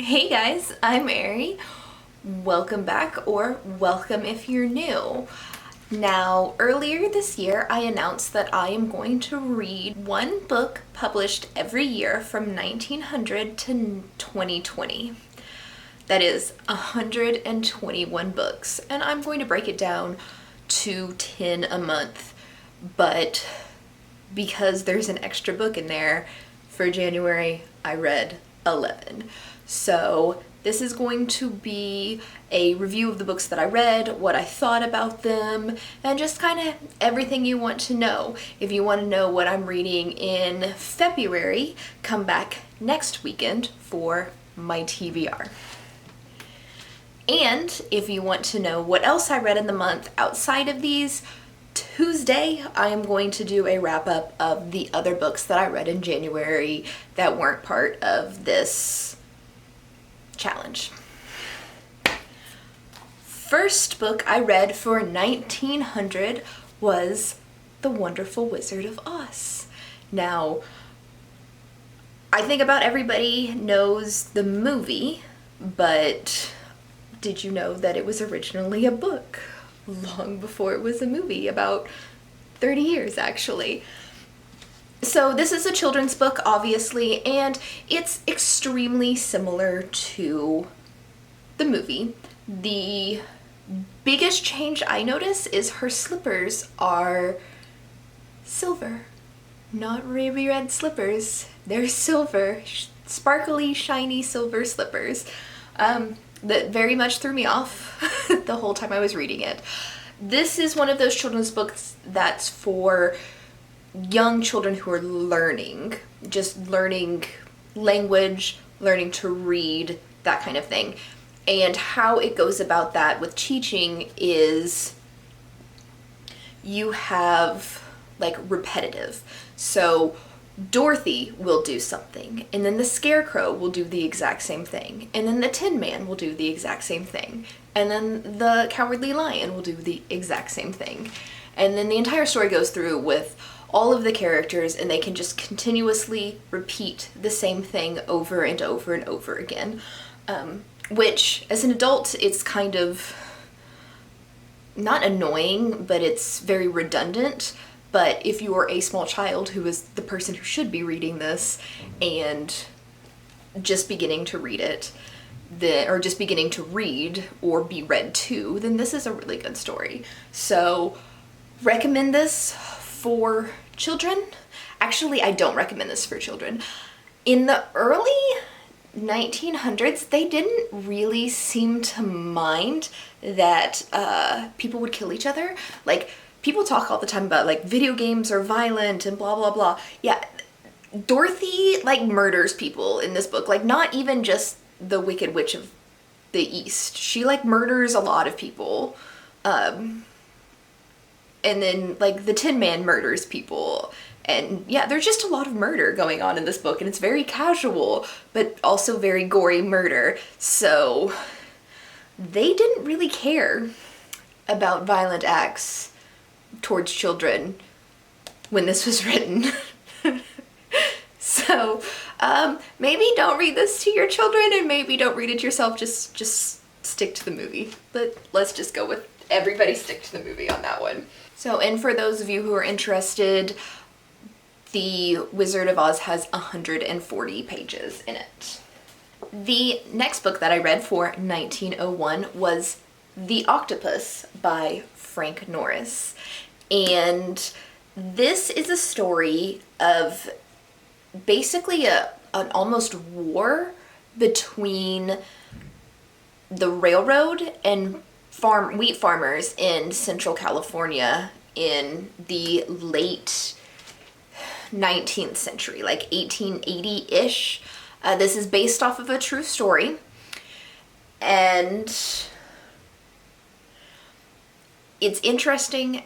Hey guys, I'm Barrie. Welcome back, or welcome if you're new. Now, earlier this year, I announced that I am going to read one book published every year from 1900 to 2020. That is 121 books, and I'm going to break it down to 10 a month. But because there's an extra book in there, for January, I read 11. So this is going to be a review of the books that I read, what I thought about them, and just kind of everything you want to know. If you want to know what I'm reading in February, come back next weekend for my TBR. And if you want to know what else I read in the month outside of these, Tuesday, I am going to do a wrap up of the other books that I read in January that weren't part of this challenge. First book I read for 1900 was The Wonderful Wizard of Oz. Now, I think about everybody knows the movie, but did you know that it was originally a book? Long before it was a movie, about 30 years actually. So this is a children's book, obviously, and it's extremely similar to the movie. The biggest change I notice is her slippers are silver. Not ruby red slippers, they're silver, sparkly, shiny silver slippers. That very much threw me off the whole time I was reading it. This is one of those children's books that's for young children who are learning, just learning language, learning to read, that kind of thing. And how it goes about that with teaching is you have like repetitive. So Dorothy will do something, and then the Scarecrow will do the exact same thing, and then the Tin Man will do the exact same thing, and then the Cowardly Lion will do the exact same thing. And then the entire story goes through with all of the characters, and they can just continuously repeat the same thing over and over and over again. Which, as an adult, it's kind of not annoying, but it's very redundant. But if you are a small child who is the person who should be reading this and just beginning to read it, or just beginning to read or be read to, then this is a really good story. So, recommend this for children? Actually, I don't recommend this for children. In the early 1900s, they didn't really seem to mind that people would kill each other. Like, people talk all the time about like video games are violent and blah blah blah. Yeah, Dorothy like murders people in this book. Like, not even just the Wicked Witch of the East. She like murders a lot of people. And then like the Tin Man murders people. And yeah, there's just a lot of murder going on in this book, and it's very casual, but also very gory murder. So they didn't really care about violent acts towards children when this was written. So maybe don't read this to your children, and maybe don't read it yourself. Just stick to the movie. But let's just go with everybody stick to the movie on that one. So, and for those of you who are interested, The Wizard of Oz has 140 pages in it. The next book that I read for 1901 was The Octopus by Frank Norris. And this is a story of basically an almost war between the railroad and wheat farmers in Central California in the late 19th century, like 1880-ish. This is based off of a true story. And it's interesting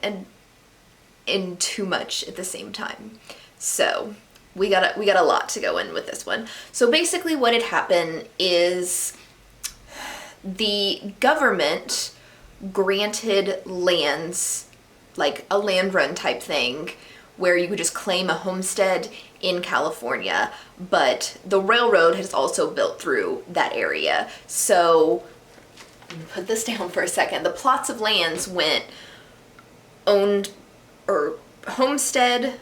and too much at the same time. So we got a lot to go in with this one. So basically what had happened is the government granted lands, like a land run type thing, where you could just claim a homestead in California, but the railroad has also built through that area. So, let me put this down for a second. The plots of lands went owned, or homestead,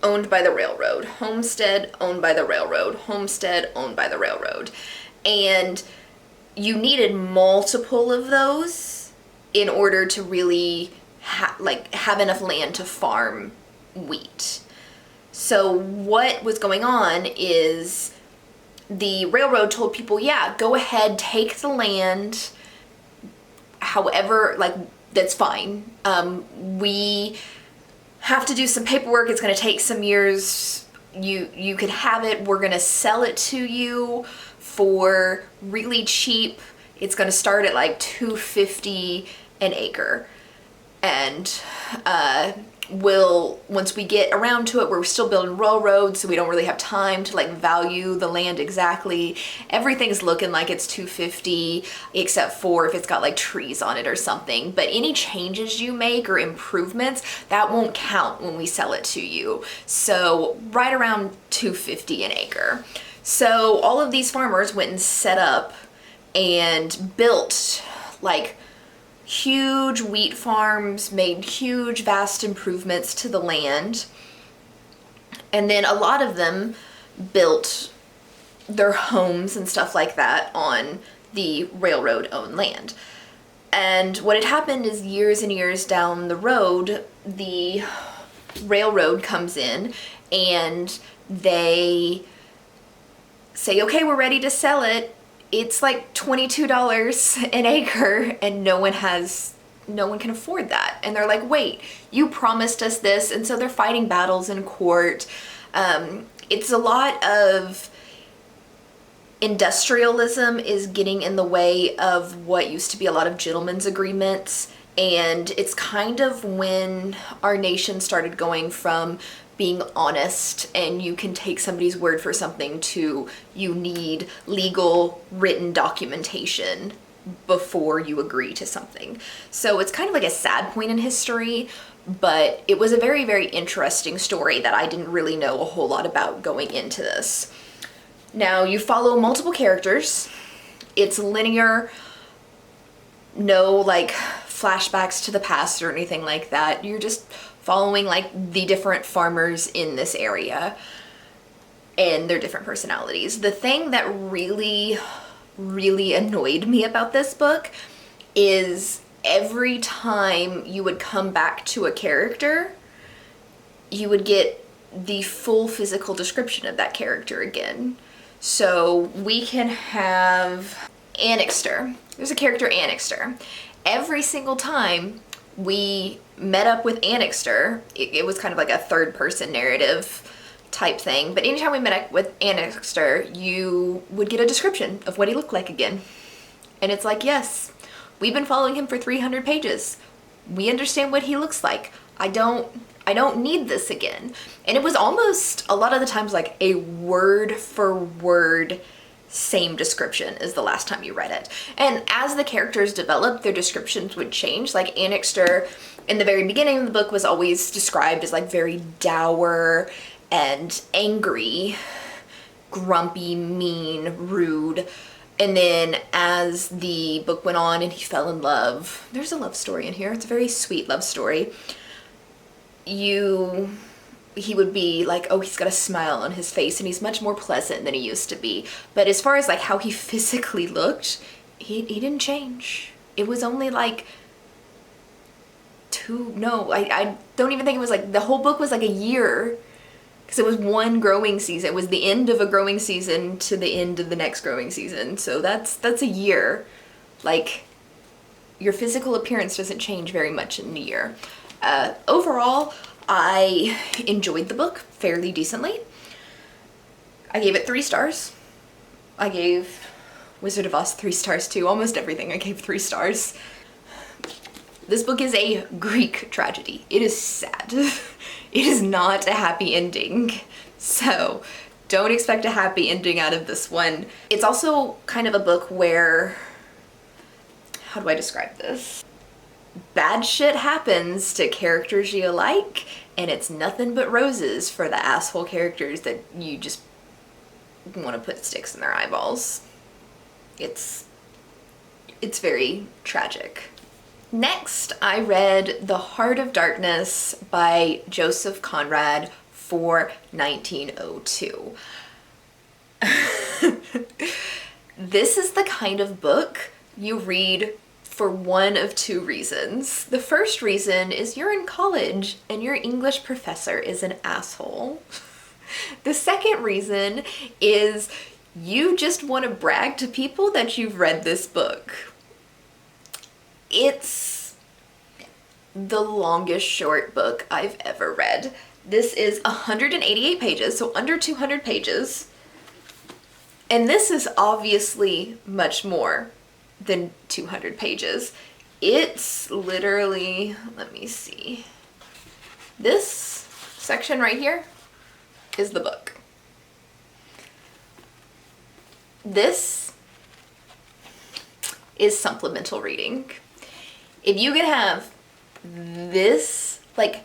owned by the railroad, homestead, owned by the railroad, homestead, owned by the railroad. And you needed multiple of those in order to really have enough land to farm wheat. So what was going on is the railroad told people, yeah, go ahead, take the land, however, like, that's fine. We have to do some paperwork. It's going to take some years. You could have it. We're going to sell it to you for really cheap. It's going to start at like $250 an acre. And once we get around to it, we're still building railroads, so we don't really have time to like value the land exactly. Everything's looking like it's $250, except for if it's got like trees on it or something. But any changes you make or improvements, that won't count when we sell it to you. So right around $250 an acre. So all of these farmers went and set up and built like huge wheat farms, made huge, vast improvements to the land. And then a lot of them built their homes and stuff like that on the railroad-owned land. And what had happened is years and years down the road, the railroad comes in and they say, okay, we're ready to sell it. It's like $22 an acre and no one can afford that. And they're like, wait, you promised us this. And so they're fighting battles in court. It's a lot of industrialism is getting in the way of what used to be a lot of gentlemen's agreements. And it's kind of when our nation started going from being honest and you can take somebody's word for something to you need legal written documentation before you agree to something. So it's kind of like a sad point in history, but it was a very, very interesting story that I didn't really know a whole lot about going into this. Now you follow multiple characters. It's linear, no like flashbacks to the past or anything like that. You're just following like the different farmers in this area and their different personalities. The thing that really, really annoyed me about this book is every time you would come back to a character, you would get the full physical description of that character again. So we can have Annixter. There's a character Annixter. Every single time we met up with Annixter, it was kind of like a third person narrative type thing, but anytime we met up with Annixter, you would get a description of what he looked like again. And it's like, yes, we've been following him for 300 pages. We understand what he looks like. I don't need this again. And it was almost a lot of the times like a word for word same description as the last time you read it. And as the characters developed, their descriptions would change. Like Annixter in the very beginning of the book was always described as like very dour and angry, grumpy, mean, rude. And then as the book went on and he fell in love, there's a love story in here. It's a very sweet love story. He would be like, oh, he's got a smile on his face and he's much more pleasant than he used to be. But as far as like how he physically looked, he didn't change. It was only like I don't even think it was like, the whole book was like a year, because it was one growing season. It was the end of a growing season to the end of the next growing season. So that's a year. Like, your physical appearance doesn't change very much in a year. Overall, I enjoyed the book fairly decently. I gave it 3 stars. I gave Wizard of Oz 3 stars too. Almost everything I gave 3 stars. This book is a Greek tragedy. It is sad. It is not a happy ending. So don't expect a happy ending out of this one. It's also kind of a book where, how do I describe this? bad shit happens to characters you like, and it's nothing but roses for the asshole characters that you just want to put sticks in their eyeballs. It's very tragic. Next, I read The Heart of Darkness by Joseph Conrad for 1902. This is the kind of book you read for one of two reasons. The first reason is you're in college and your English professor is an asshole. The second reason is you just want to brag to people that you've read this book. It's the longest short book I've ever read. This is 188 pages, so under 200 pages. And this is obviously much more than 200 pages. It's literally, let me see. This section right here is the book. This is supplemental reading. If you could have this, like,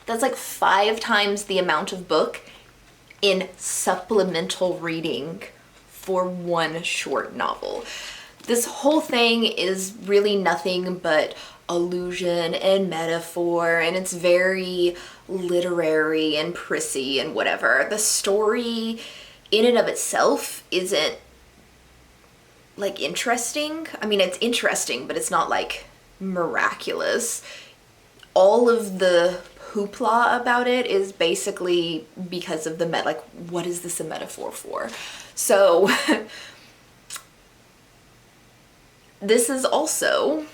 that's like 5 times the amount of book in supplemental reading for one short novel. This whole thing is really nothing but allusion and metaphor, and it's very literary and prissy and whatever. The story in and of itself isn't like interesting. I mean, it's interesting, but it's not like miraculous. All of the hoopla about it is basically because of the like, what is this a metaphor for? So this is also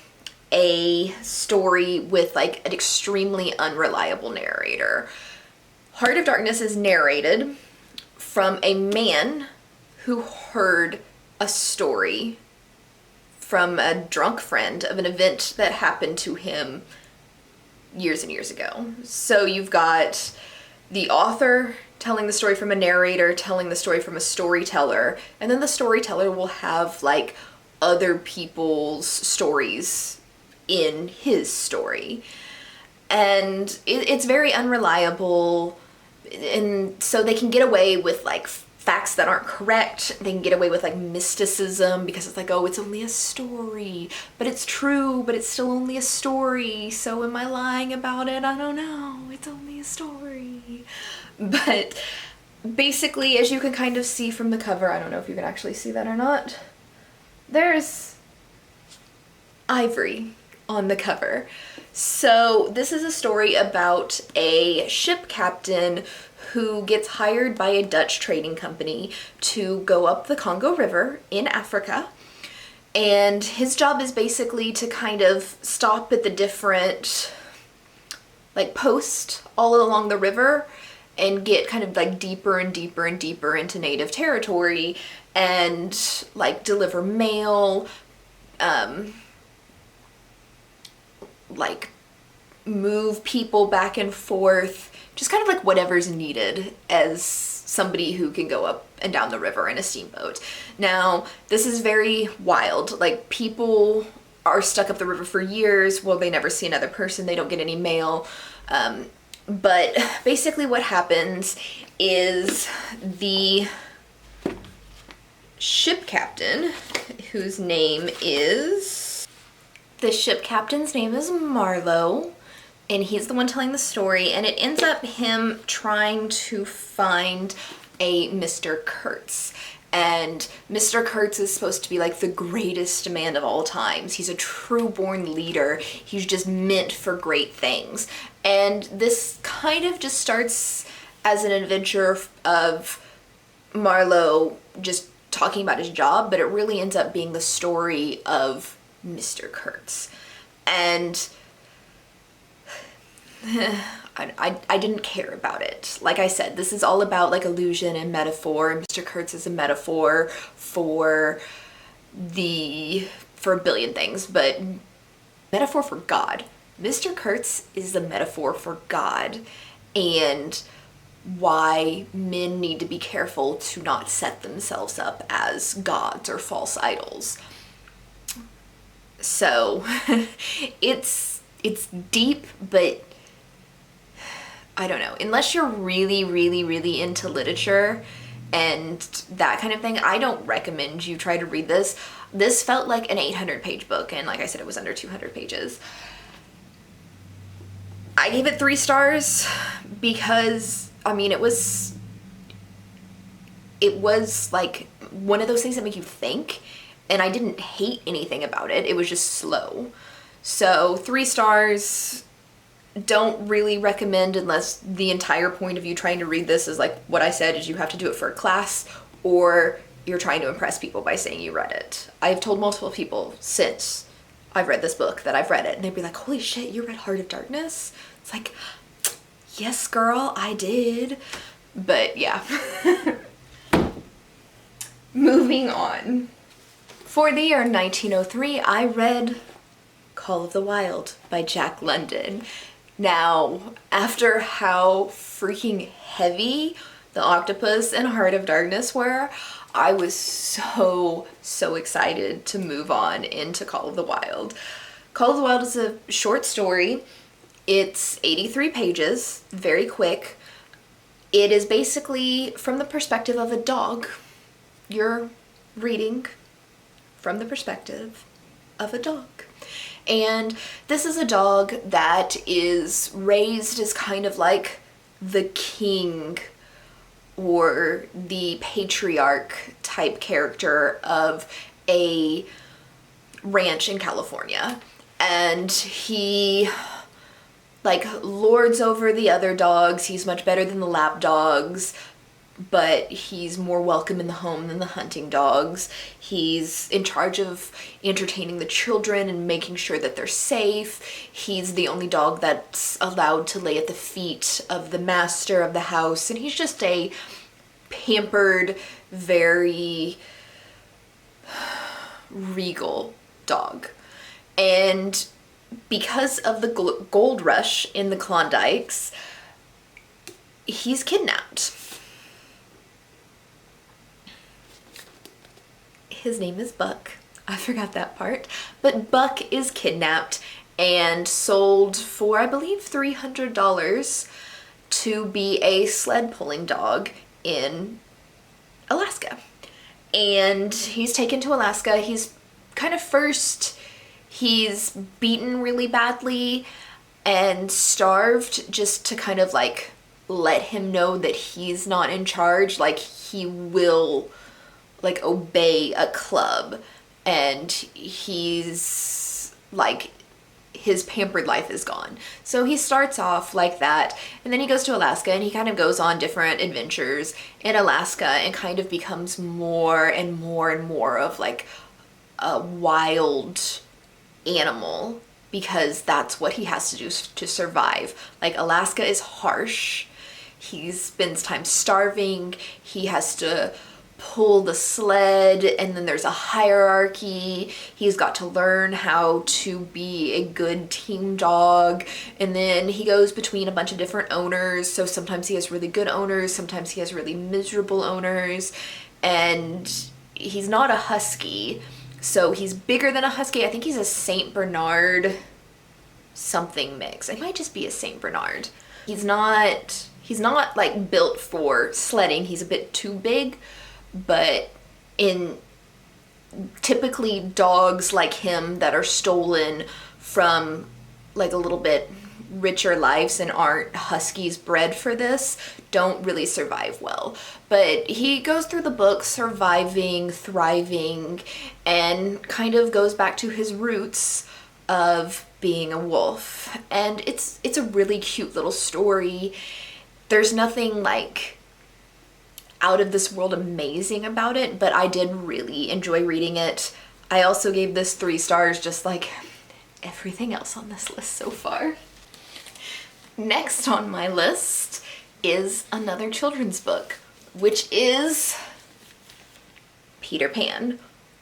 a story with like an extremely unreliable narrator. Heart of Darkness is narrated from a man who heard a story from a drunk friend of an event that happened to him years and years ago. So you've got the author telling the story from a narrator, telling the story from a storyteller, and then the storyteller will have like other people's stories in his story. And it's very unreliable, and so they can get away with like facts that aren't correct. They can get away with like mysticism because it's like, oh, it's only a story, but it's true, but it's still only a story. So am I lying about it? I don't know. It's only a story. But basically, as you can kind of see from the cover, I don't know if you can actually see that or not, there's ivory on the cover. So this is a story about a ship captain who gets hired by a Dutch trading company to go up the Congo River in Africa. And his job is basically to kind of stop at the different like posts all along the river and get kind of like deeper and deeper and deeper into native territory and like deliver mail, like move people back and forth, just kind of like whatever's needed as somebody who can go up and down the river in a steamboat. Now, this is very wild. Like, people are stuck up the river for years. Well, they never see another person. They don't get any mail. But basically what happens is the ship captain, whose name is... The ship captain's name is Marlowe, and he's the one telling the story, and it ends up him trying to find a Mr. Kurtz. And Mr. Kurtz is supposed to be like the greatest man of all times. He's a true born leader. He's just meant for great things. And this kind of just starts as an adventure of Marlowe just talking about his job, but it really ends up being the story of Mr. Kurtz. And I didn't care about it. Like I said, this is all about like illusion and metaphor, and Mr. Kurtz is a metaphor for a billion things, but metaphor for God. Mr. Kurtz is the metaphor for God and why men need to be careful to not set themselves up as gods or false idols. So it's deep, but I don't know, unless you're really, really, really into literature and that kind of thing, I don't recommend you try to read this. This felt like an 800-page book, and like I said, it was under 200 pages. I gave it 3 stars because, I mean, it was like one of those things that make you think, and I didn't hate anything about it. It was just slow. So 3 stars. Don't really recommend unless the entire point of you trying to read this is like what I said, is you have to do it for a class, or you're trying to impress people by saying you read it. I've told multiple people since I've read this book that I've read it, and they'd be like, holy shit, you read Heart of Darkness? It's like, yes girl, I did. But yeah. Moving on. For the year 1903, I read Call of the Wild by Jack London. Now, after how freaking heavy the Octopus and Heart of Darkness were, I was so excited to move on into Call of the Wild. Call of the Wild is a short story. It's 83 pages, very quick. It is basically from the perspective of a dog. You're reading from the perspective of a dog. And this is a dog that is raised as kind of like the king or the patriarch type character of a ranch in California. And he like lords over the other dogs. He's much better than the lap dogs, but he's more welcome in the home than the hunting dogs. He's in charge of entertaining the children and making sure that they're safe. He's the only dog that's allowed to lay at the feet of the master of the house, and he's just a pampered, very regal dog. And because of the gold rush in the Klondikes, he's kidnapped. His name is Buck. I forgot that part. But Buck is kidnapped and sold for, I believe, $300 to be a sled pulling dog in Alaska. And he's taken to Alaska. He's kind of he's beaten really badly and starved just to kind of like let him know that he's not in charge. Like he will like obey a club, and he's like, his pampered life is gone. So he starts off like that, and then he goes to Alaska and he kind of goes on different adventures in Alaska and kind of becomes more and more and more of like a wild animal, because that's what he has to do to survive. Like Alaska is harsh. He spends time starving. He has to pull the sled, and then there's a hierarchy. He's got to learn how to be a good team dog, and then he goes between a bunch of different owners. So sometimes he has really good owners, sometimes he has really miserable owners, and he's not a husky, so he's bigger than a husky. I think he's a Saint Bernard something mix. It might just be a Saint Bernard. He's not like built for sledding. He's a bit too big. But in typically dogs like him that are stolen from like a little bit richer lives and aren't huskies bred for this, don't really survive well. But he goes through the book surviving, thriving, and kind of goes back to his roots of being a wolf. And it's a really cute little story. There's nothing like out of this world amazing about it, but I did really enjoy reading it. I also gave this 3 stars, just like everything else on this list so far. Next on my list is another children's book, which is Peter Pan,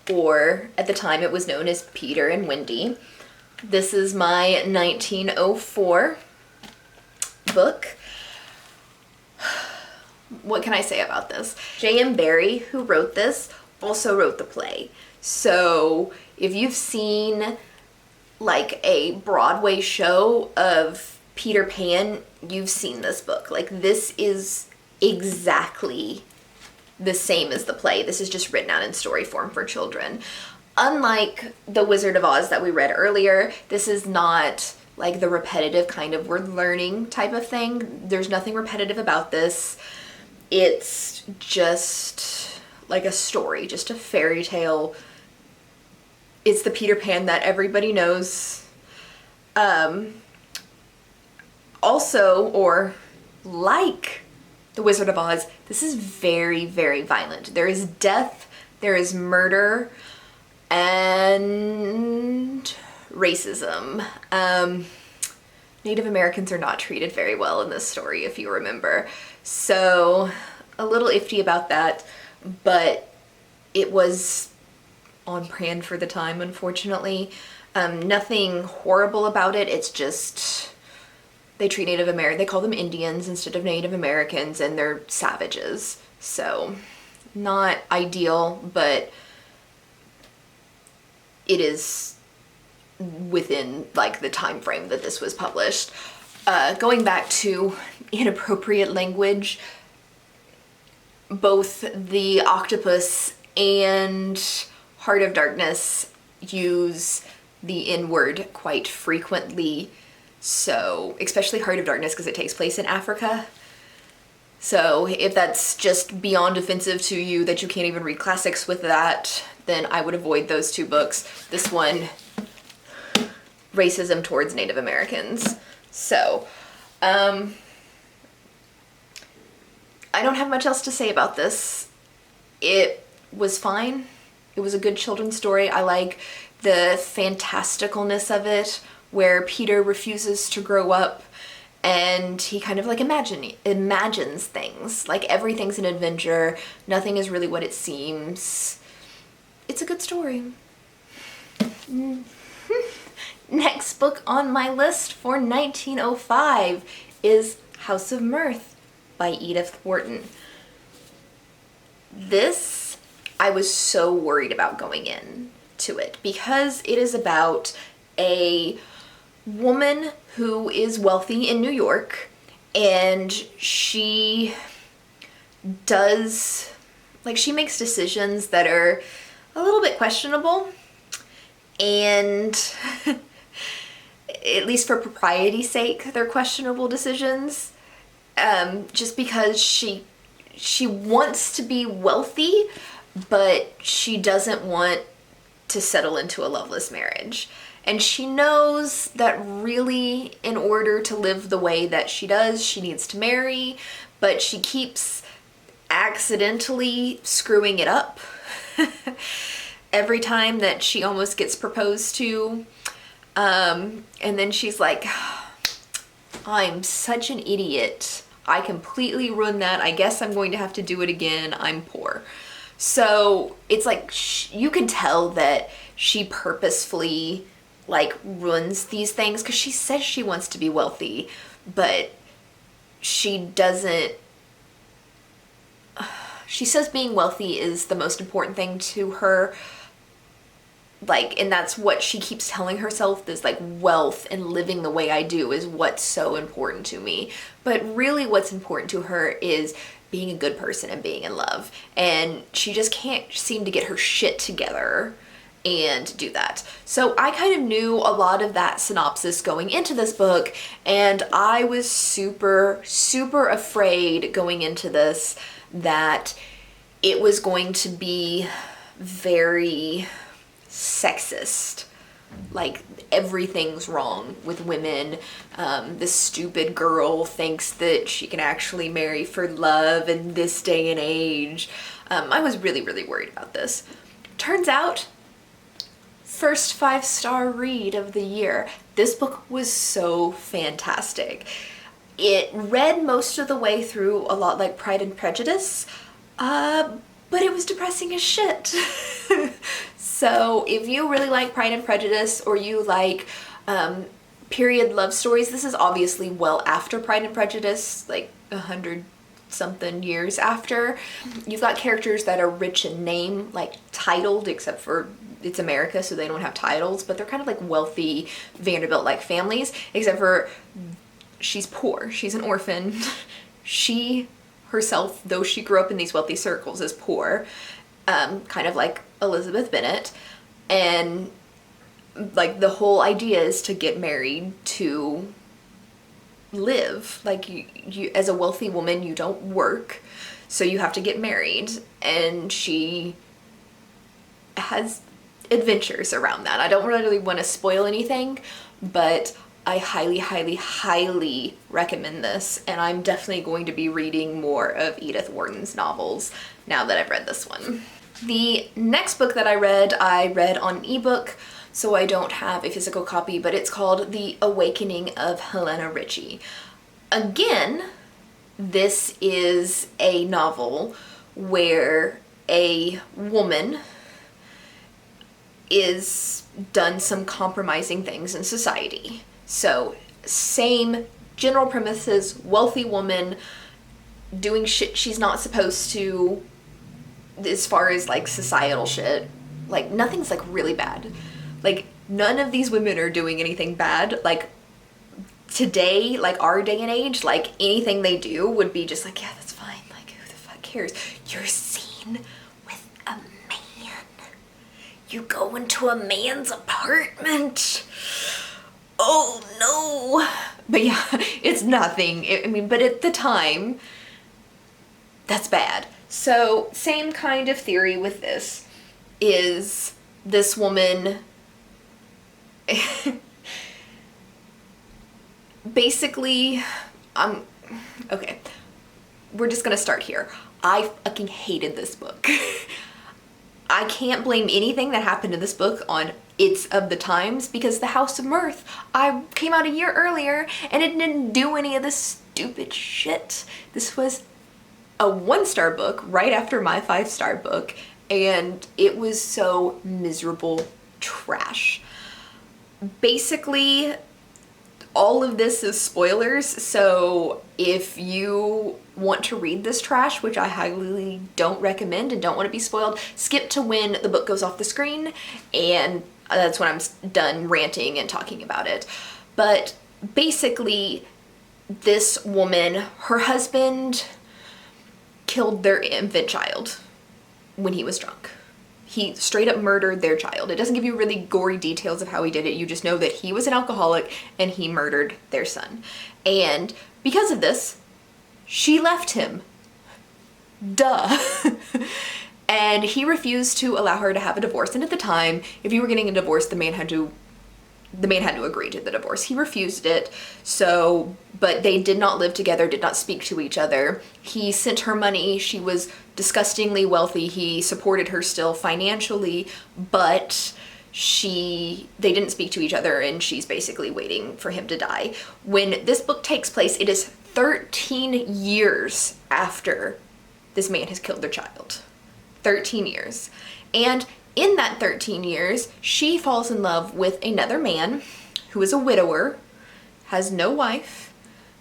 or at the time it was known as Peter and Wendy. This is my 1904 book. What can I say about this? J.M. Barrie, who wrote this, also wrote the play. So if you've seen like a Broadway show of Peter Pan, you've seen this book. Like, this is exactly the same as the play. This is just written out in story form for children. Unlike The Wizard of Oz that we read earlier, this is not like the repetitive kind of word learning type of thing. There's nothing repetitive about this. It's just like a story, just a fairy tale. It's the Peter Pan that everybody knows. Also, or like The Wizard of Oz, this is very, very violent. There is death, there is murder, and racism. Native Americans are not treated very well in this story, if you remember. So, a little iffy about that, but it was on brand for the time, unfortunately. Nothing horrible about it. It's just they treat Native American, they call them Indians instead of Native Americans, and they're savages. So not ideal, but it is within like the time frame that this was published. Going back to inappropriate language, both the Octopus and Heart of Darkness use the N-word quite frequently. So, especially Heart of Darkness because it takes place in Africa. So, if that's just beyond offensive to you that you can't even read classics with that, then I would avoid those two books. This one, racism towards Native Americans. So, I don't have much else to say about this. It was fine. It was a good children's story. I like the fantasticalness of it, where Peter refuses to grow up and he kind of like imagines things. Like everything's an adventure. Nothing is really what it seems. It's a good story. Next book on my list for 1905 is House of Mirth by Edith Wharton. This, I was so worried about going in to it because it is about a woman who is wealthy in New York, and she does, like, she makes decisions that are a little bit questionable, and at least for propriety's sake, they're questionable decisions, just because she wants to be wealthy, but she doesn't want to settle into a loveless marriage. And she knows that really, in order to live the way that she does, she needs to marry, but she keeps accidentally screwing it up every time that she almost gets proposed to. And then she's like, I'm such an idiot. I completely ruined that. I guess I'm going to have to do it again. I'm poor. So it's like you can tell that she purposefully like ruins these things because she says she wants to be wealthy, but she doesn't. She says being wealthy is the most important thing to her, like, and that's what she keeps telling herself, this like wealth and living the way I do is what's so important to me. But really what's important to her is being a good person and being in love, and she just can't seem to get her shit together and do that. So I kind of knew a lot of that synopsis going into this book, and I was super, super afraid going into this that it was going to be very sexist. Like, everything's wrong with women. This stupid girl thinks that she can actually marry for love in this day and age. I was really, really worried about this. Turns out, first 5-star read of the year. This book was so fantastic. It read most of the way through a lot like Pride and Prejudice, but it was depressing as shit. So if you really like Pride and Prejudice, or you like period love stories, this is obviously well after Pride and Prejudice, like 100-something years after. You've got characters that are rich in name, like titled, except for it's America, so they don't have titles, but they're kind of like wealthy Vanderbilt-like families, except for she's poor. She's an orphan. She herself, though she grew up in these wealthy circles, is poor, kind of like Elizabeth Bennet. And like the whole idea is to get married to live. Like you as a wealthy woman, you don't work, so you have to get married. And she has adventures around that. I don't really want to spoil anything, but I highly, highly, highly recommend this, and I'm definitely going to be reading more of Edith Wharton's novels now that I've read this one. The next book that I read on an ebook, so I don't have a physical copy, but it's called The Awakening of Helena Ritchie. Again, this is a novel where a woman is done some compromising things in society. So same general premises, wealthy woman doing shit she's not supposed to as far as like societal shit. Like nothing's like really bad. Like none of these women are doing anything bad. Like today, like our day and age, like anything they do would be just like, yeah, that's fine. Like who the fuck cares? You're seen with a man. You go into a man's apartment. Oh no. But yeah, it's nothing. I mean, but at the time, that's bad. So same kind of theory with this is this woman basically, okay, we're just gonna start here. I fucking hated this book. I can't blame anything that happened in this book on It's of the Times, because The House of Mirth, I came out a year earlier and it didn't do any of this stupid shit. This was a 1-star book right after my 5-star book, and it was so miserable trash. Basically, all of this is spoilers, so if you want to read this trash, which I highly don't recommend and don't want to be spoiled, skip to when the book goes off the screen, and that's when I'm done ranting and talking about it. But basically, this woman, her husband killed their infant child when he was drunk. He straight up murdered their child. It doesn't give you really gory details of how he did it. You just know that he was an alcoholic and he murdered their son. And because of this, she left him. Duh. And he refused to allow her to have a divorce. And at the time, if you were getting a divorce, the man had to agree to the divorce. He refused it. So, but they did not live together, did not speak to each other. He sent her money. She was disgustingly wealthy. He supported her still financially, but they didn't speak to each other, and she's basically waiting for him to die. When this book takes place, it is 13 years after this man has killed their child. 13 years. And in that 13 years, she falls in love with another man who is a widower, has no wife,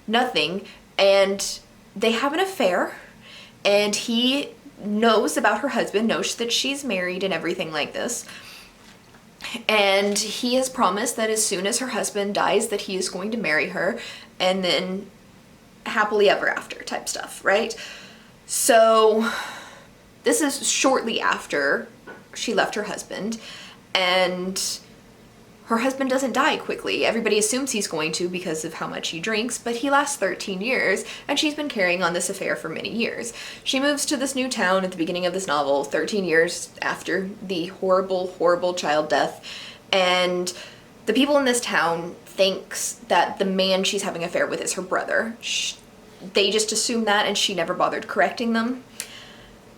nothing, and they have an affair, and he knows about her husband, knows that she's married and everything like this, and he has promised that as soon as her husband dies that he is going to marry her, and then happily ever after type stuff, right? So this is shortly after she left her husband, and her husband doesn't die quickly. Everybody assumes he's going to because of how much he drinks, but he lasts 13 years, and she's been carrying on this affair for many years. She moves to this new town at the beginning of this novel, 13 years after the horrible, horrible child death, and the people in this town thinks that the man she's having an affair with is her brother. They just assume that, and she never bothered correcting them.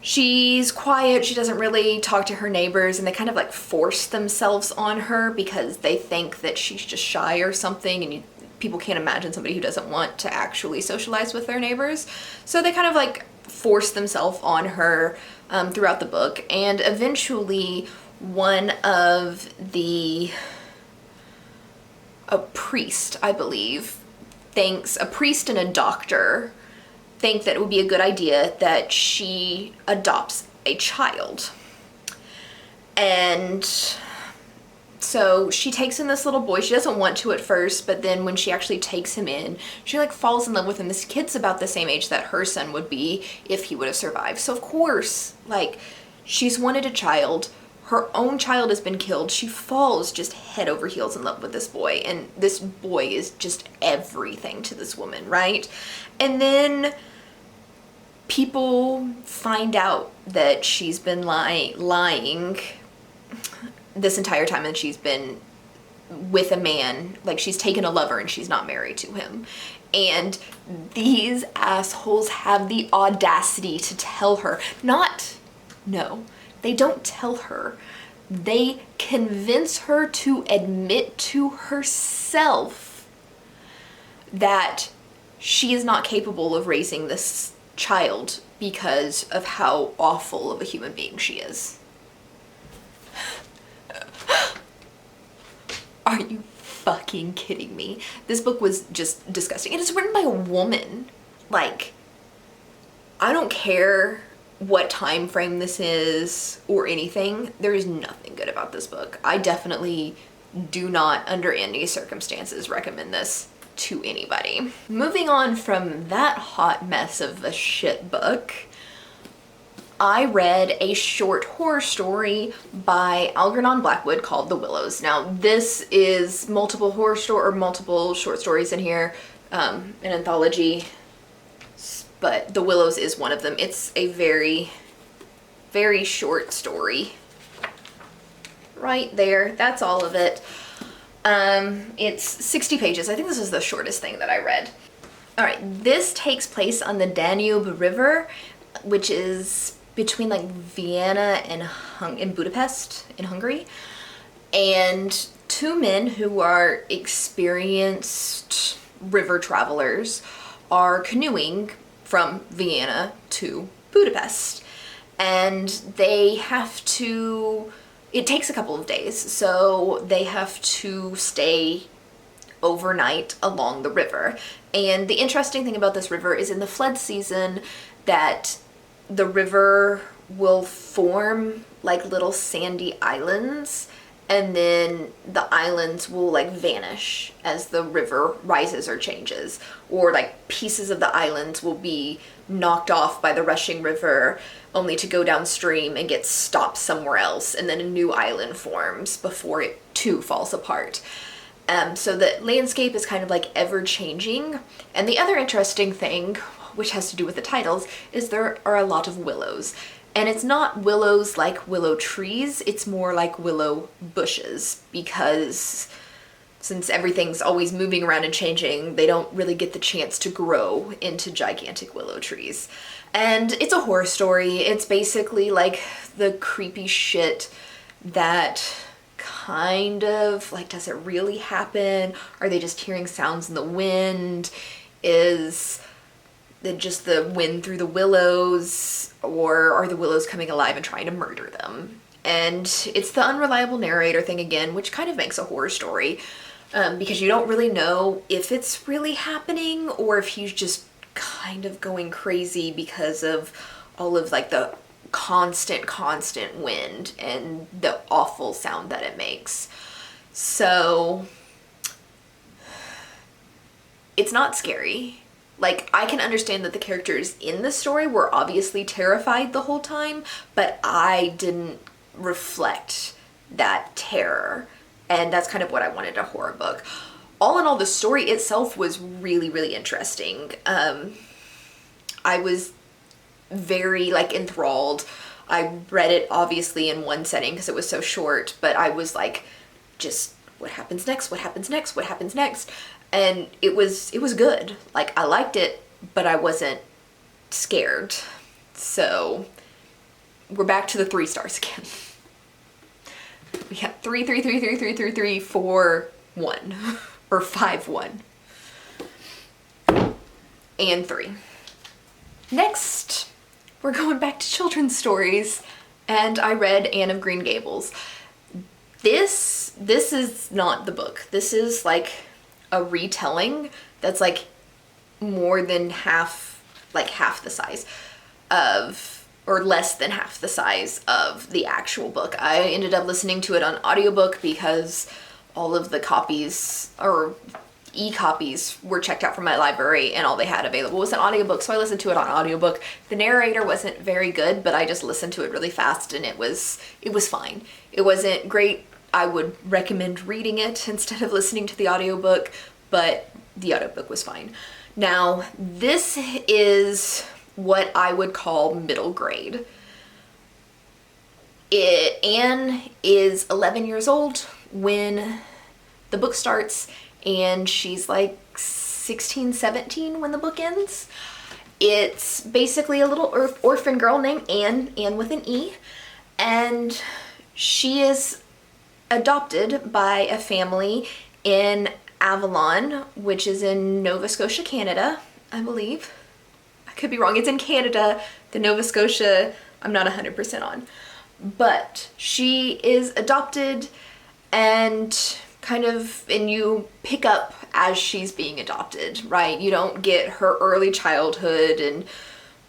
She's quiet, she doesn't really talk to her neighbors, and they kind of like force themselves on her because they think that she's just shy or something, and people can't imagine somebody who doesn't want to actually socialize with their neighbors. So they kind of like force themselves on her throughout the book, and eventually a priest, I believe, a priest and a doctor think that it would be a good idea that she adopts a child. And so she takes in this little boy. She doesn't want to at first, but then when she actually takes him in, she like falls in love with him. This kid's about the same age that her son would be if he would have survived. So of course, like, she's wanted a child. Her own child has been killed. She falls just head over heels in love with this boy. And this boy is just everything to this woman, right? And then people find out that she's been lying this entire time, and she's been with a man, like she's taken a lover and she's not married to him. And these assholes have the audacity to tell her, no, they don't tell her. They convince her to admit to herself that she is not capable of raising this child because of how awful of a human being she is. Are you fucking kidding me? This book was just disgusting. And it's written by a woman. Like, I don't care what time frame this is or anything. There is nothing good about this book. I definitely do not, under any circumstances, recommend this to anybody. Moving on from that hot mess of a shit book, I read a short horror story by Algernon Blackwood called The Willows. Now, this is multiple short stories in here, an anthology, but The Willows is one of them. It's a very, very short story. Right there, that's all of it. It's 60 pages. I think this is the shortest thing that I read. All right, this takes place on the Danube River, which is between like Vienna and Budapest in Hungary. And two men who are experienced river travelers are canoeing from Vienna to Budapest. And they have to, it takes a couple of days, so they have to stay overnight along the river. And the interesting thing about this river is in the flood season that the river will form like little sandy islands, and then the islands will like vanish as the river rises or changes, or like pieces of the islands will be knocked off by the rushing river only to go downstream and get stopped somewhere else, and then a new island forms before it too falls apart. So the landscape is kind of like ever changing. And the other interesting thing, which has to do with the titles, is there are a lot of willows. And it's not willows like willow trees, it's more like willow bushes, because since everything's always moving around and changing, they don't really get the chance to grow into gigantic willow trees. And it's a horror story. It's basically like the creepy shit that kind of, like, does it really happen? Are they just hearing sounds in the wind? Is just the wind through the willows, or are the willows coming alive and trying to murder them? And it's the unreliable narrator thing again, which kind of makes a horror story, because you don't really know if it's really happening or if he's just kind of going crazy because of all of like the constant wind and the awful sound that it makes. So it's not scary. Like, I can understand that the characters in the story were obviously terrified the whole time, but I didn't reflect that terror. And that's kind of what I wanted in a horror book. All in all, the story itself was really, really interesting. I was very, like, enthralled. I read it obviously in one setting because it was so short, but I was like, just what happens next? What happens next? What happens next? And it was good. Like, I liked it, but I wasn't scared. So we're back to the 3 stars again. We got 3, 3, 3, 3, 3, 3, 3, 4, 1, or 5, 1, and 3. Next, we're going back to children's stories, and I read Anne of Green Gables. This is not the book. This is like a retelling that's like more than half the size of or less than half the size of the actual book. I ended up listening to it on audiobook because all of the copies or e-copies were checked out from my library and all they had available was an audiobook, so I listened to it on audiobook. The narrator wasn't very good, but I just listened to it really fast and it was fine. It wasn't great. I would recommend reading it instead of listening to the audiobook, but the audiobook was fine. Now, this is what I would call middle grade. Anne is 11 years old when the book starts, and she's like 16, 17 when the book ends. It's basically a little orphan girl named Anne with an E, and she is adopted by a family in Avalon, which is in Nova Scotia, Canada, I believe. I could be wrong. It's in Canada. The Nova Scotia, I'm not 100% on. But she is adopted and you pick up as she's being adopted, right? You don't get her early childhood and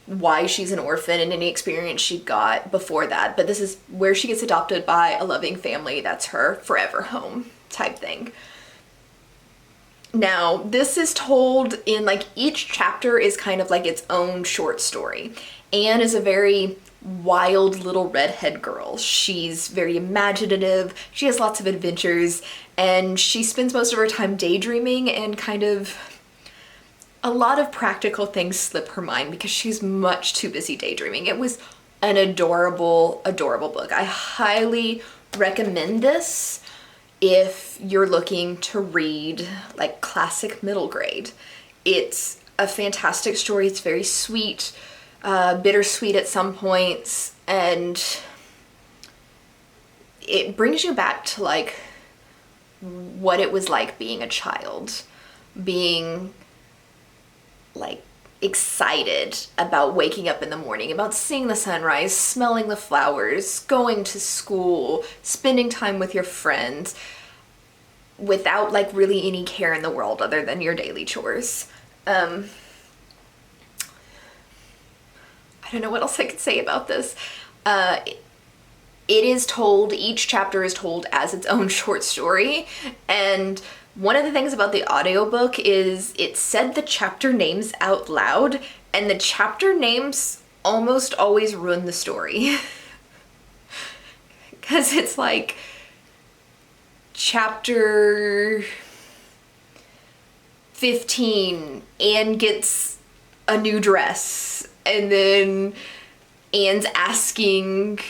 why she's an orphan and any experience she got before that. But this is where she gets adopted by a loving family. That's her forever home type thing. Now, this is told in each chapter is kind of like its own short story. Anne is a very wild little redhead girl. She's very imaginative, she has lots of adventures, and she spends most of her time daydreaming, and a lot of practical things slip her mind because she's much too busy daydreaming. It was an adorable, adorable book. I highly recommend this if you're looking to read classic middle grade. It's a fantastic story. It's very sweet, bittersweet at some points, and it brings you back to what it was like being a child, being excited about waking up in the morning, about seeing the sunrise, smelling the flowers, going to school, spending time with your friends without really any care in the world other than your daily chores. I don't know what else I could say about this. Each chapter is told as its own short story, and one of the things about the audiobook is it said the chapter names out loud, and the chapter names almost always ruin the story. Because it's chapter 15, Anne gets a new dress, and then Anne's asking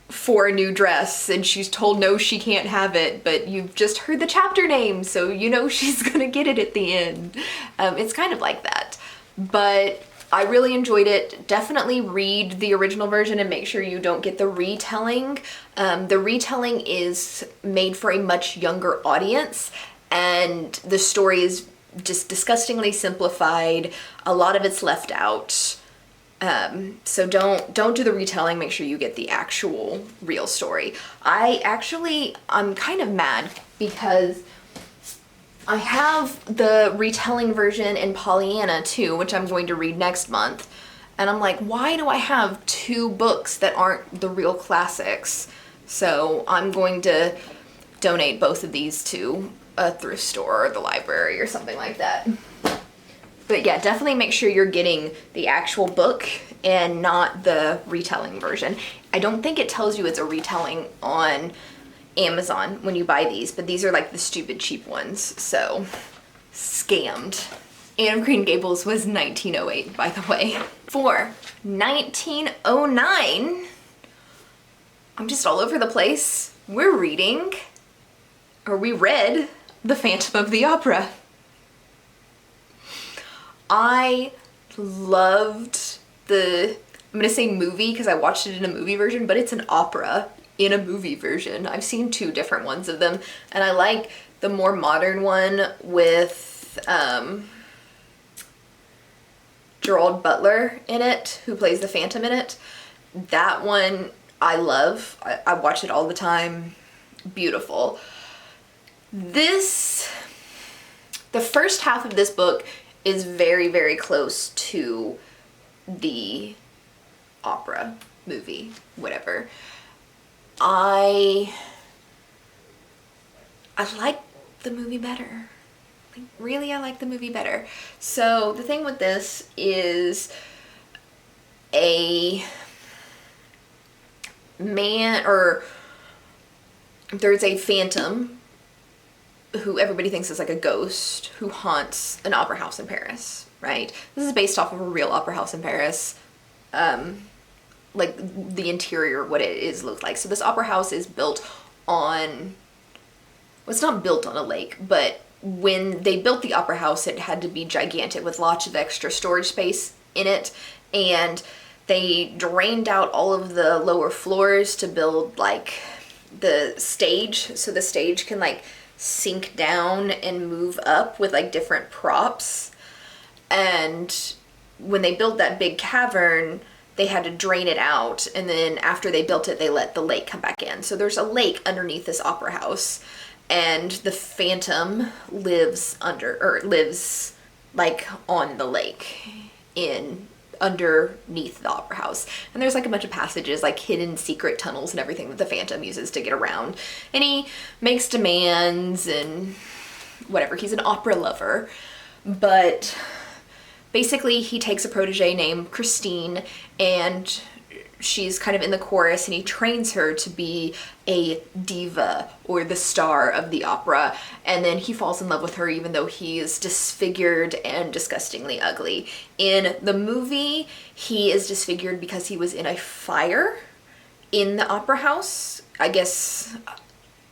for a new dress and she's told no, she can't have it, but you've just heard the chapter name, so you know she's gonna get it at the end. It's kind of like that, but I really enjoyed it. Definitely read the original version and make sure you don't get the retelling. The retelling is made for a much younger audience, and the story is just disgustingly simplified. A lot of it's left out. So don't do the retelling. Make sure you get the actual real story. I'm kind of mad because I have the retelling version in Pollyanna too, which I'm going to read next month. And I'm like, why do I have two books that aren't the real classics? So I'm going to donate both of these to a thrift store or the library or something like that. But yeah, definitely make sure you're getting the actual book and not the retelling version. I don't think it tells you it's a retelling on Amazon when you buy these, but these are the stupid cheap ones, so scammed. Anne of Green Gables was 1908, by the way. For 1909, I'm just all over the place. We read The Phantom of the Opera. I loved I'm gonna say movie because I watched it in a movie version, but it's an opera in a movie version. I've seen two different ones of them, and I like the more modern one with Gerald Butler in it, who plays the Phantom in it. That one I love. I watch it all the time. Beautiful. The first half of this book is very, very close to the opera, movie, whatever. I like the movie better. Like, really, I like the movie better. So the thing with this is a man, or there's a phantom who everybody thinks is like a ghost who haunts an opera house in Paris, right? This is based off of a real opera house in Paris. Like the interior, what it is looked like. So this opera house is built on, well, it's not built on a lake, but when they built the opera house, it had to be gigantic with lots of extra storage space in it. And they drained out all of the lower floors to build like the stage. So the stage can like sink down and move up with like different props. And when they built that big cavern, they had to drain it out, and then after they built it, they let the lake come back in. So there's a lake underneath this opera house, and the phantom lives like on the lake underneath the opera house. And there's like a bunch of passages, like hidden secret tunnels and everything that the phantom uses to get around. And he makes demands and whatever. He's an opera lover, but basically, he takes a protege named Christine, and she's kind of in the chorus, and he trains her to be a diva, or the star of the opera. And then he falls in love with her, even though he is disfigured and disgustingly ugly. In the movie, he is disfigured because he was in a fire in the opera house. I guess,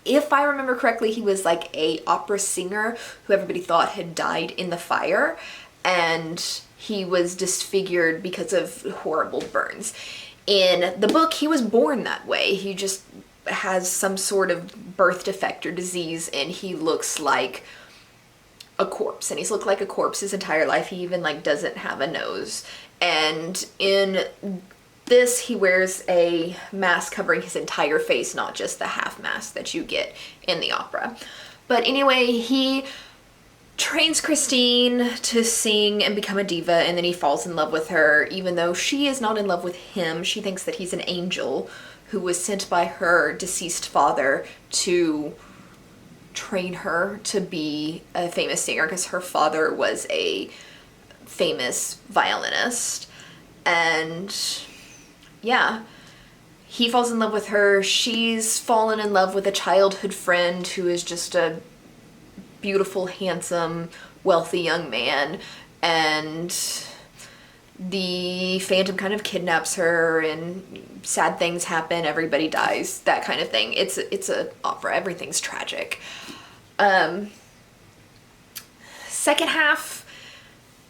if I remember correctly, he was like a opera singer who everybody thought had died in the fire. And he was disfigured because of horrible burns. In the book, he was born that way. He just has some sort of birth defect or disease, and he looks like a corpse. And he's looked like a corpse his entire life. He even like doesn't have a nose. And in this, he wears a mask covering his entire face, not just the half mask that you get in the opera. But anyway, he trains Christine to sing and become a diva, and then he falls in love with her, even though she is not in love with him. She thinks that he's an angel who was sent by her deceased father to train her to be a famous singer, because her father was a famous violinist. And yeah, he falls in love with her. She's fallen in love with a childhood friend who is just a beautiful, handsome, wealthy young man, and the phantom kind of kidnaps her, and sad things happen, everybody dies, that kind of thing. It's a opera, everything's tragic. Second half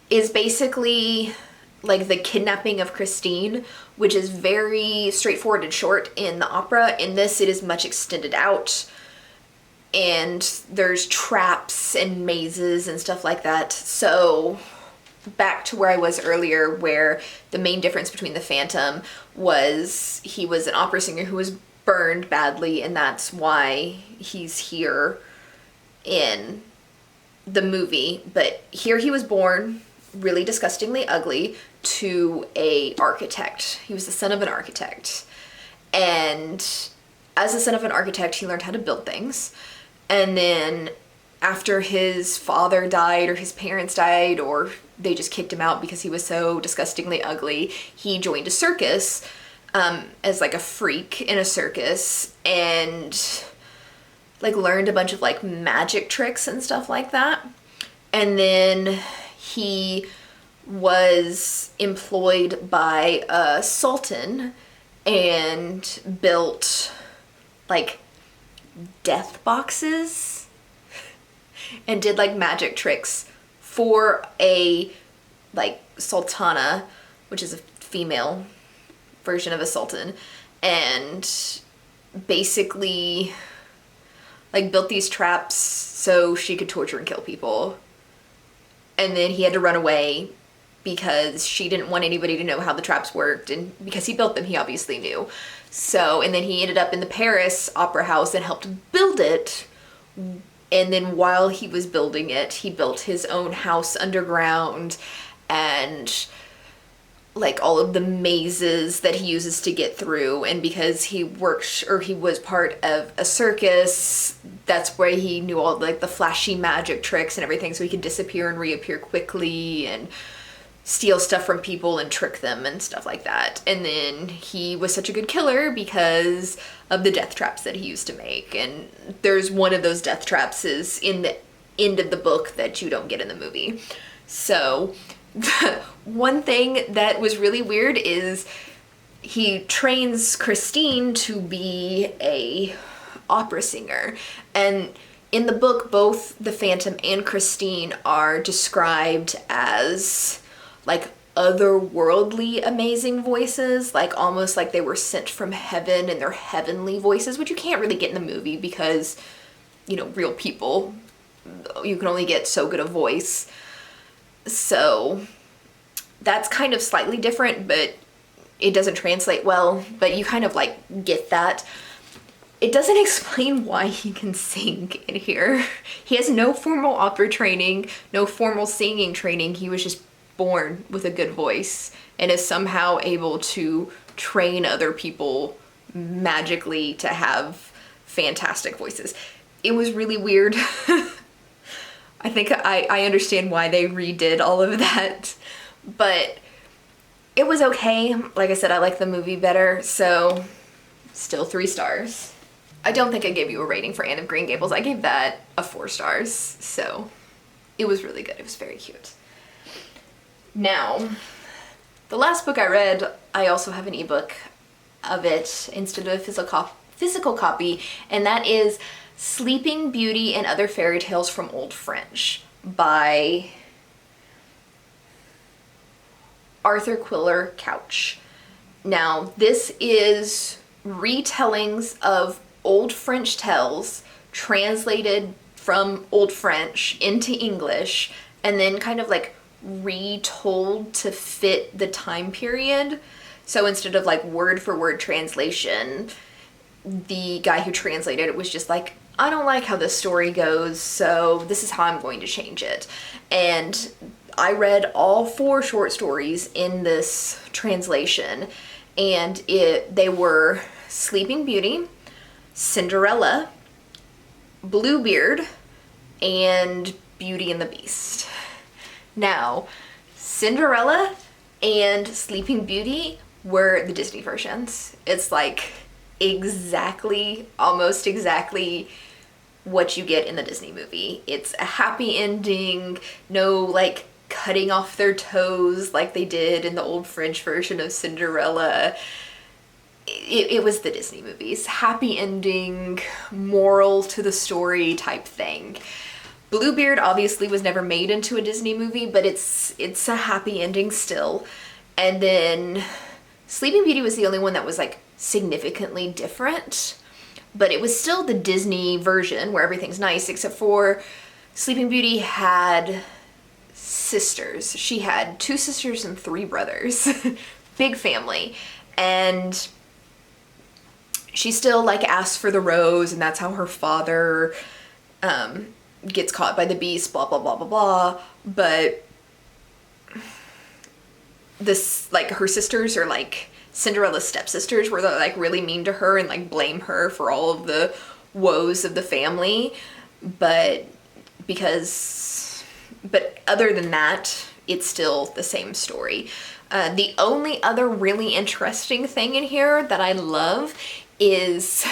is basically like the kidnapping of Christine, which is very straightforward and short in the opera. In this, it is much extended out, and there's traps and mazes and stuff like that. So back to where I was earlier, where the main difference between the Phantom was he was an opera singer who was burned badly, and that's why he's here in the movie. But here he was born really disgustingly ugly to a architect. He was the son of an architect, and as the son of an architect, he learned how to build things. And then after his father died, or his parents died, or they just kicked him out because he was so disgustingly ugly, he joined a circus as like a freak in a circus, and like learned a bunch of like magic tricks and stuff like that. And then he was employed by a sultan and built like death boxes and did like magic tricks for a like sultana, which is a female version of a sultan, and basically like built these traps so she could torture and kill people. And then he had to run away because she didn't want anybody to know how the traps worked, and because he built them, he obviously knew. So, and then he ended up in the Paris Opera House and helped build it. And then while he was building it, he built his own house underground and like all of the mazes that he uses to get through, and because he works, or he was part of a circus, that's where he knew all like the flashy magic tricks and everything, so he could disappear and reappear quickly and steal stuff from people and trick them and stuff like that. And then he was such a good killer because of the death traps that he used to make, and there's one of those death traps is in the end of the book that you don't get in the movie. So one thing that was really weird is he trains Christine to be a opera singer, and in the book both the Phantom and Christine are described as like otherworldly amazing voices, like almost like they were sent from heaven and they're heavenly voices, which you can't really get in the movie because, you know, real people, you can only get so good a voice. So that's kind of slightly different, but it doesn't translate well, but you kind of like get that. It doesn't explain why he can sing in here. He has no formal opera training, no formal singing training. He was just born with a good voice and is somehow able to train other people magically to have fantastic voices. It was really weird. I think I understand why they redid all of that, but it was okay. Like I said, I like the movie better, so still 3 stars. I don't think I gave you a rating for Anne of Green Gables. I gave that a 4 stars, so it was really good. It was very cute. Now, the last book I read, I also have an ebook of it instead of a physical copy, and that is Sleeping Beauty and Other Fairy Tales from Old French by Arthur Quiller-Couch. Now, this is retellings of Old French tales translated from Old French into English and then kind of like retold to fit the time period. So instead of like word for word translation, the guy who translated it was just like, I don't like how this story goes, so this is how I'm going to change it. And I read all 4 short stories in this translation, and they were Sleeping Beauty, Cinderella, Bluebeard, and Beauty and the Beast. Now, Cinderella and Sleeping Beauty were the Disney versions. It's like almost exactly what you get in the Disney movie. It's a happy ending, no like cutting off their toes like they did in the old French version of Cinderella. It was the Disney movies. Happy ending, moral to the story type thing. Bluebeard obviously was never made into a Disney movie, but it's a happy ending still. And then Sleeping Beauty was the only one that was like significantly different, but it was still the Disney version where everything's nice, except for Sleeping Beauty had sisters. She had 2 sisters and 3 brothers. Big family. And she still like asks for the rose, and that's how her father gets caught by the beast, blah blah blah blah blah. But this, like, her sisters are like Cinderella's stepsisters, where they're like really mean to her and like blame her for all of the woes of the family. But other than that, it's still the same story. The only other really interesting thing in here that I love is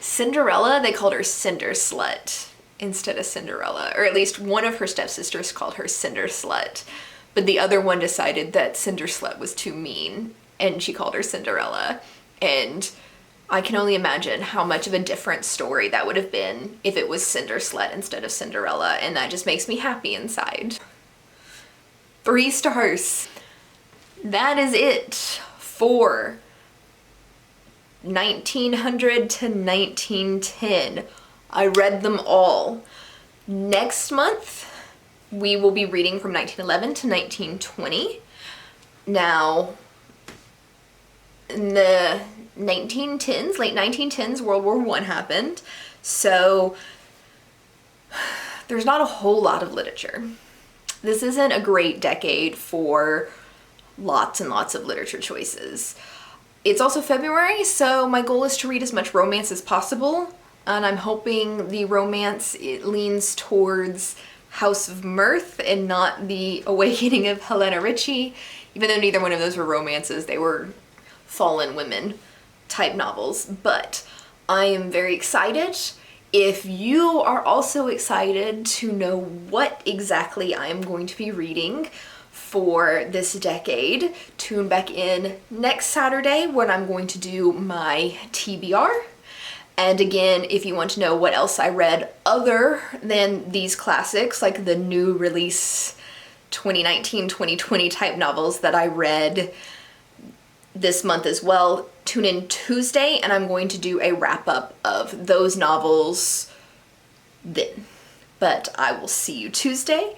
Cinderella. They called her Cinder Slut instead of Cinderella, or at least one of her stepsisters called her Cinder Slut, but the other one decided that Cinder Slut was too mean and she called her Cinderella. And I can only imagine how much of a different story that would have been if it was Cinder Slut instead of Cinderella, and that just makes me happy inside. 3 stars. That is it for 1900 to 1910. I read them all. Next month, we will be reading from 1911 to 1920. Now, in the 1910s, late 1910s, World War I happened, so there's not a whole lot of literature. This isn't a great decade for lots and lots of literature choices. It's also February, so my goal is to read as much romance as possible, and I'm hoping the romance, it leans towards House of Mirth and not The Awakening of Helena Ritchie, even though neither one of those were romances. They were fallen women type novels, but I am very excited. If you are also excited to know what exactly I am going to be reading for this decade, tune back in next Saturday when I'm going to do my TBR. And again, if you want to know what else I read other than these classics, like the new release 2019-2020 type novels that I read this month as well, tune in Tuesday and I'm going to do a wrap up of those novels then. But I will see you Tuesday.